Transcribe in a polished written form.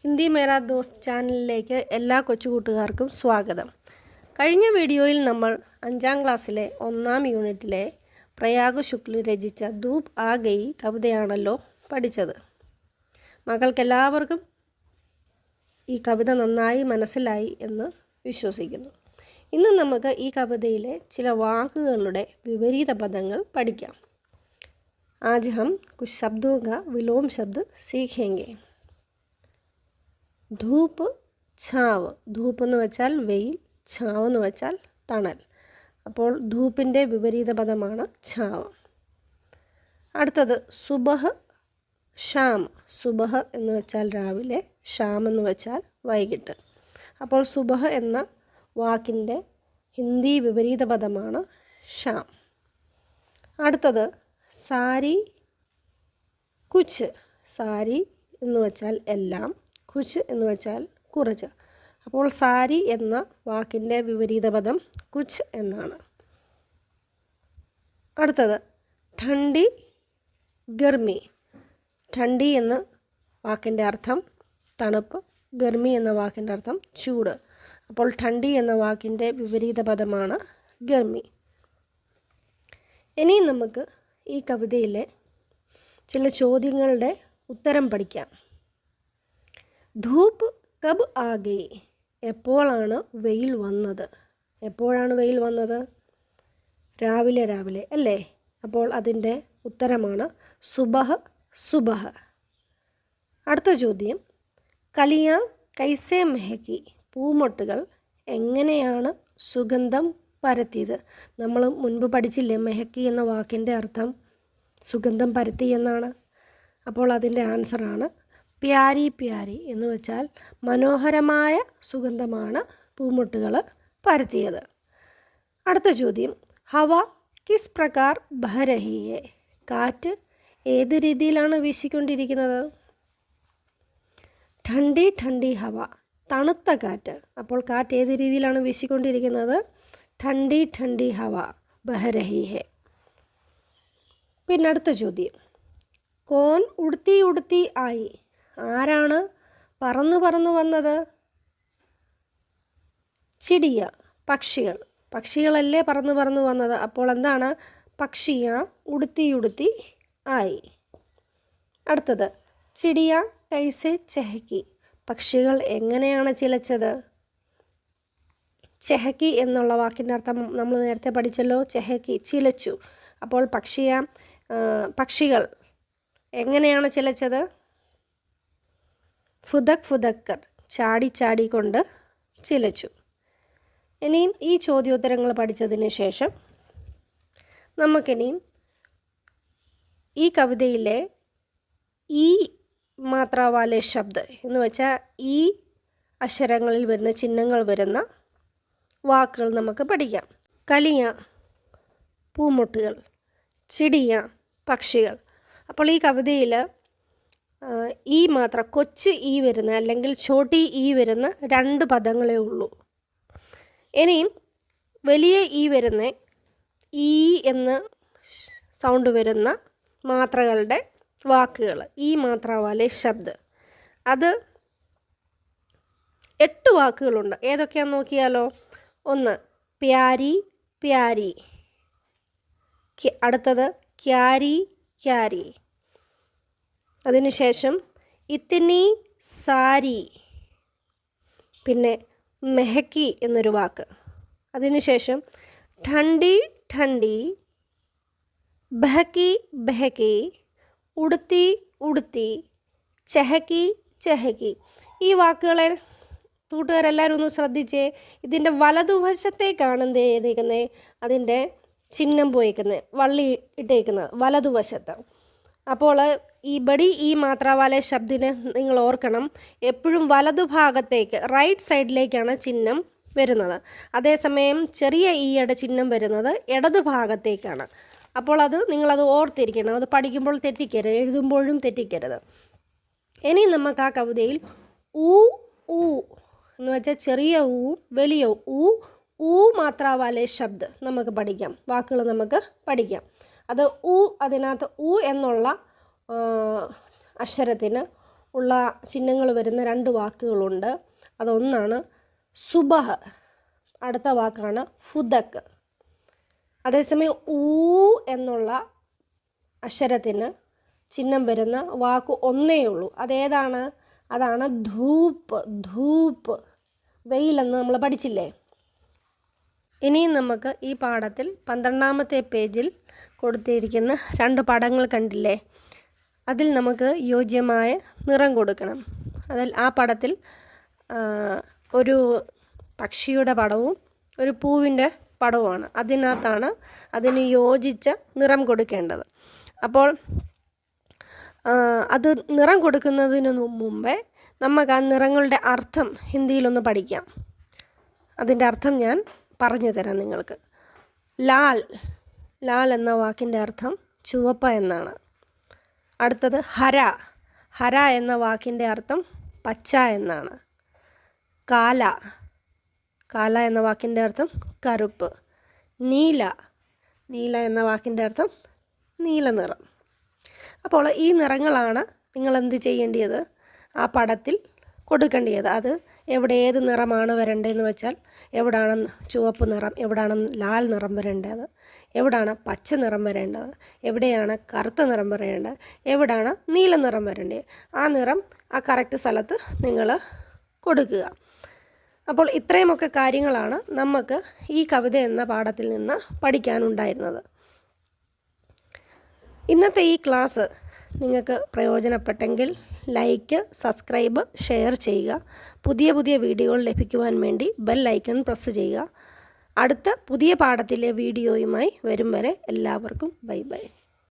ഹിന്ദി മേരാ ദോസ്ത് ചാനലിലേക്ക് എല്ലാ കൊച്ചുകൂട്ടുകാർക്കും സ്വാഗതം. കഴിഞ്ഞ വീഡിയോയിൽ നമ്മൾ 5ാം ക്ലാസ്സിലെ 1ാം യൂണിറ്റിലെ പ്രയാഗ് ശുക്ൽ രചിച്ച ധൂപ് ആ ഗയി കവിതയാണല്ലോ പഠിച്ചത്. മക്കൾക്കെല്ലാവർക്കും ഈ കവിത നന്നായി മനസ്സിലായി എന്ന് വിശ്വസിക്കുന്നു. ഇന്ന് നമുക്ക് ഈ കവിതയിലെ ചില വാക്കുകളുടെ വിപരീത പദങ്ങൾ പഠിക്കാം. आज हम कुछ शब्दों का विलोम शब्द सीखेंगे. ധൂപ്പ് ഛാവ്. ധൂപ്പ് എന്ന് വെച്ചാൽ വെയിൽ, ഛാവ് എന്ന് വെച്ചാൽ തണൽ. അപ്പോൾ ധൂപ്പിൻ്റെ വിപരീത പദമാണ് ഛാവ്. അടുത്തത് സുബഹ് ഷാം. സുബഹ് എന്ന് വെച്ചാൽ രാവിലെ, ഷാം എന്ന് വെച്ചാൽ വൈകിട്ട്. അപ്പോൾ സുബഹ് എന്ന വാക്കിൻ്റെ ഹിന്ദി വിപരീത പദമാണ് ഷാം. അടുത്തത് സാരി കുച്ച്. സാരി എന്ന് വെച്ചാൽ എല്ലാം, കുച്ച് എന്ന് വെച്ചാൽ കുറച്ച്. അപ്പോൾ സാരി എന്ന വാക്കിൻ്റെ വിപരീത പദം കുച്ച് എന്നാണ്. അടുത്തത് ഠണ്ഡി ഗർമി. ഠണ്ഡി എന്ന വാക്കിൻ്റെ അർത്ഥം തണുപ്പ്, ഗർമി എന്ന വാക്കിൻ്റെ അർത്ഥം ചൂട്. അപ്പോൾ ഠണ്ഡി എന്ന വാക്കിൻ്റെ വിപരീത പദമാണ് ഗർമി. ഇനി നമുക്ക് ഈ കവിതയിലെ ചില ചോദ്യങ്ങളുടെ ഉത്തരം പഠിക്കാം. ധൂപ്പ് കബ് ആ ഗയി. എപ്പോഴാണ് വെയിൽ വന്നത്? എപ്പോഴാണ് വെയിൽ വന്നത്? രാവിലെ രാവിലെ അല്ലേ? അപ്പോൾ അതിൻ്റെ ഉത്തരമാണ് സുബഹ് സുബഹ്. അടുത്ത ചോദ്യം, കലിയ കൈസെ മെഹക്കി. പൂമൊട്ടുകൾ എങ്ങനെയാണ് സുഗന്ധം പരത്തിയത്? നമ്മൾ മുൻപ് പഠിച്ചില്ലേ, മെഹക്കി എന്ന വാക്കിൻ്റെ അർത്ഥം സുഗന്ധം പരത്തി എന്നാണ്. അപ്പോൾ അതിൻ്റെ ആൻസറാണ് പ്യാരി പ്യാരി എന്ന് വെച്ചാൽ മനോഹരമായ സുഗന്ധമാണ് പൂമൊട്ടുകൾ പരത്തിയത്. അടുത്ത ചോദ്യം, ഹവ കിസ് പ്രകാർ ബഹ രഹി ഹെ. കാറ്റ് ഏത് രീതിയിലാണ് വീശിക്കൊണ്ടിരിക്കുന്നത്? ഠണ്ഡി ഠണ്ഡി ഹവ. തണുത്ത കാറ്റ്. അപ്പോൾ കാറ്റ് ഏത് രീതിയിലാണ് വീശിക്കൊണ്ടിരിക്കുന്നത്? ഠണ്ഡി ഠണ്ഡി ഹവ ബഹ രഹി ഹെ. പിന്നെ അടുത്ത ചോദ്യം, കോൻ ഉടുത്തി ഉടുത്തി ആയി. ആരാണ് പറന്നു പറന്നു വന്നത്? ചിടിയ, പക്ഷികൾ. പക്ഷികളല്ലേ പറന്നു പറന്നു വന്നത്. അപ്പോൾ എന്താണ്? പക്ഷിയ ഉടുത്തി ഉടുത്തി ആയി. അടുത്തത്, ചിടിയ കൈസെ ചെഹക്കി. പക്ഷികൾ എങ്ങനെയാണ് ചിലച്ചത്? ചെഹക്കി എന്നുള്ള വാക്കിൻ്റെ അർത്ഥം നമ്മൾ നേരത്തെ പഠിച്ചല്ലോ, ചെഹക്കി ചിലച്ചു. അപ്പോൾ പക്ഷികൾ എങ്ങനെയാണ് ചിലച്ചത്? ഫുദക് ഫുദക്കർ, ചാടി ചാടിക്കൊണ്ട് ചിലച്ചു. ഇനിയും ഈ ചോദ്യോത്തരങ്ങൾ പഠിച്ചതിന് ശേഷം നമുക്കിനിയും ഈ കവിതയിലെ ഈ മാത്രാവാലെ ശബ്ദ് എന്ന് വെച്ചാൽ ഈ അക്ഷരങ്ങളിൽ വരുന്ന ചിഹ്നങ്ങൾ വരുന്ന വാക്കുകൾ നമുക്ക് പഠിക്കാം. കലിയ പൂമൊട്ടുകൾ, ചിടിയ പക്ഷികൾ. അപ്പോൾ ഈ കവിതയിൽ ഈ മാത്രം കൊച്ച് ഈ വരുന്ന അല്ലെങ്കിൽ ചോട്ടി ഈ വരുന്ന 2 പദങ്ങളേ ഉള്ളൂ. ഇനിയും വലിയ ഈ വരുന്ന ഈ എന്ന് സൗണ്ട് വരുന്ന മാത്രകളുടെ വാക്കുകൾ, ഈ മാത്രാവാലെ ശബ്ദ്, അത് 8 വാക്കുകളുണ്ട്. ഏതൊക്കെയാണെന്ന് നോക്കിയാലോ. 1 പ്യാരി പ്യാരി. അടുത്തത് ക്യാരി ക്യാരി. അതിനുശേഷം ഇത്തിനി സാരി. പിന്നെ മെഹക്കി എന്നൊരു വാക്ക്. അതിനുശേഷം ഠണ്ഡി ഠണ്ഡി, ബഹക്കി ബഹക്കി, ഉടുത്തി ഉടുത്തി, ചെഹക്കി ചെഹക്കി. ഈ വാക്കുകളെ കൂട്ടുകാരെല്ലാവരും ഒന്ന് ശ്രദ്ധിച്ചേ. ഇതിൻ്റെ വലതുവശത്തേക്കാണ് എന്ത് ചെയ്തേക്കുന്നത്? അതിൻ്റെ ചിഹ്നം പോയേക്കുന്നത്, വള്ളി ഇട്ടേക്കുന്നത് വലതുവശത്ത്. അപ്പോൾ ഈ ബടി ഈ മാത്രാവാലെ ശബ്ദിനെ നിങ്ങൾ ഓർക്കണം, എപ്പോഴും വലതുഭാഗത്തേക്ക് റൈറ്റ് സൈഡിലേക്കാണ് ചിഹ്നം വരുന്നത്. അതേസമയം ചെറിയ ഈയുടെ ചിഹ്നം വരുന്നത് ഇടതു ഭാഗത്തേക്കാണ്. അപ്പോൾ അത് നിങ്ങളത് ഓർത്തിരിക്കണം. അത് പഠിക്കുമ്പോൾ തെറ്റിക്കരുത്, എഴുതുമ്പോഴും തെറ്റിക്കരുത്. ഇനി നമുക്ക് ആ കവിതയിൽ ഊ ഊ എന്ന് വെച്ചാൽ ചെറിയ ഊ, വലിയ ഊ, ഊ മാത്രാവാലെ ശബ്ദ് നമുക്ക് പഠിക്കാം. വാക്കുകൾ നമുക്ക് പഠിക്കാം. അത് ഊ, അതിനകത്ത് ഊ എന്നുള്ള അക്ഷരത്തിന് ഉള്ള ചിഹ്നങ്ങൾ വരുന്ന 2 വാക്കുകളുണ്ട്. അതൊന്നാണ് സുബഹ്, അടുത്ത വാക്കാണ് ഫുദക്ക്. അതേസമയം ഊ എന്നുള്ള അക്ഷരത്തിന് ചിഹ്നം വരുന്ന വാക്ക് ഒന്നേ ഉള്ളൂ. അതേതാണ്? അതാണ് ധൂപ്പ്. ധൂപ്പ്, വെയിലെന്ന് നമ്മൾ പഠിച്ചില്ലേ? ഇനിയും നമുക്ക് ഈ പാഠത്തിൽ 12ാമത്തെ പേജിൽ കൊടുത്തിരിക്കുന്ന 2 പടങ്ങൾ കണ്ടില്ലേ? അതിൽ നമുക്ക് യോജ്യമായ നിറം കൊടുക്കണം. അതിൽ ആ പടത്തിൽ ഒരു പക്ഷിയുടെ പടവും ഒരു പൂവിൻ്റെ പടവുമാണ്. അതിനകത്താണ് അതിന് യോജിച്ച നിറം കൊടുക്കേണ്ടത്. അപ്പോൾ അത് നിറം കൊടുക്കുന്നതിന് മുമ്പേ നമുക്ക് ആ നിറങ്ങളുടെ അർത്ഥം ഹിന്ദിയിലൊന്ന് പഠിക്കാം. അതിൻ്റെ അർത്ഥം ഞാൻ പറഞ്ഞു തരാം നിങ്ങൾക്ക്. ലാൽ, ലാൽ എന്ന വാക്കിൻ്റെ അർത്ഥം ചുവപ്പ എന്നാണ്. അടുത്തത് ഹര, ഹര എന്ന വാക്കിൻ്റെ അർത്ഥം പച്ച എന്നാണ്. കാല, കാല എന്ന വാക്കിൻ്റെ അർത്ഥം കറുപ്പ്. നീല, നീല എന്ന വാക്കിൻ്റെ അർത്ഥം നീല നിറം. അപ്പോൾ ഈ നിറങ്ങളാണ് നിങ്ങൾ എന്ത് ചെയ്യേണ്ടത്? ആ പടത്തിൽ കൊടുക്കേണ്ടത്. അത് ഏത് നിറമാണ് വരേണ്ടതെന്ന് വെച്ചാൽ എവിടാണ് ചുവപ്പ് നിറം, എവിടാണ് ലാൽ നിറം വരേണ്ടത്, എവിടാണ് പച്ച നിറം വരേണ്ടത്, എവിടെയാണ് കറുത്ത നിറം വരേണ്ടത്, എവിടാണ് നീല നിറം വരേണ്ടത്, ആ നിറം ആ കറക്റ്റ് സ്ഥലത്ത് നിങ്ങൾ കൊടുക്കുക. അപ്പോൾ ഇത്രയുമൊക്കെ കാര്യങ്ങളാണ് നമുക്ക് ഈ കവിത എന്ന പാഠത്തിൽ നിന്ന് പഠിക്കാനുണ്ടായിരുന്നത്. ഇന്നത്തെ ഈ ക്ലാസ് നിങ്ങൾക്ക് പ്രയോജനപ്പെട്ടെങ്കിൽ ലൈക്ക്, സബ്സ്ക്രൈബ്, ഷെയർ ചെയ്യുക. പുതിയ പുതിയ വീഡിയോകൾ ലഭിക്കുവാൻ വേണ്ടി ബെൽ ഐക്കൺ പ്രസ് ചെയ്യുക. അടുത്ത പുതിയ പാഠത്തിലെ വീഡിയോയുമായി വരും വരെ എല്ലാവർക്കും ബൈ ബൈ.